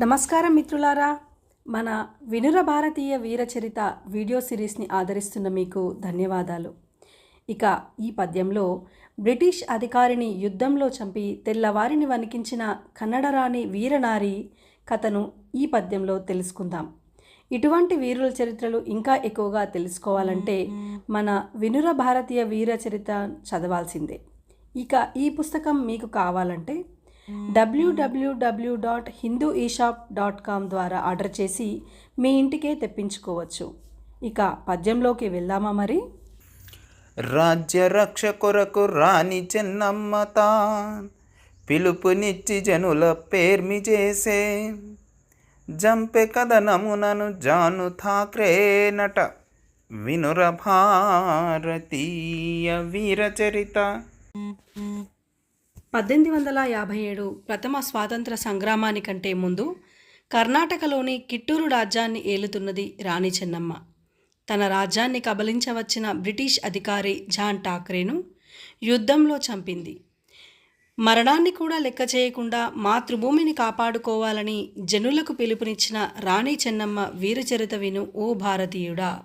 నమస్కారం మిత్రులారా, మన వినుర భారతీయ వీరచరిత వీడియో సిరీస్ని ఆదరిస్తున్న మీకు ధన్యవాదాలు. ఇక ఈ పద్యంలో బ్రిటిష్ అధికారిని యుద్ధంలో చంపి తెల్లవారిని వణికించిన కన్నడ రాణి వీరనారి కథను ఈ పద్యంలో తెలుసుకుందాం. ఇటువంటి వీరుల చరిత్రలు ఇంకా ఎక్కువగా తెలుసుకోవాలంటే మన వినుర భారతీయ వీరచరిత చదవాల్సిందే. ఇక ఈ పుస్తకం మీకు కావాలంటే www.hindueshop.com ద్వారా ఆర్డర్ చేసి మీ ఇంటికే తెప్పించుకోవచ్చు. ఇక పద్యంలోకి వెళ్దామా మరి. రాజ్య రక్ష కొరకు రాణి చెన్నమ్మ తాన్ పిలుపునిచ్చి జనుల పేర్మి చేసే జంపె కథనమునను జాను థాక్రే నట వినుర భారతీయ వీరచరిత. 1857 ప్రథమ స్వాతంత్ర సంగ్రామానికంటే ముందు కర్ణాటకలోని కిట్టూరు రాజ్యాన్ని ఏలుతున్నది రాణి చెన్నమ్మ. తన రాజ్యాన్ని కబలించవచ్చిన బ్రిటిష్ అధికారి జాన్ ఠాక్రేను యుద్ధంలో చంపింది. మరణాన్ని కూడా లెక్క చేయకుండా మాతృభూమిని కాపాడుకోవాలని జనులకు పిలుపునిచ్చిన రాణి చెన్నమ్మ వీరచరిత విను ఓ భారతీయుడా.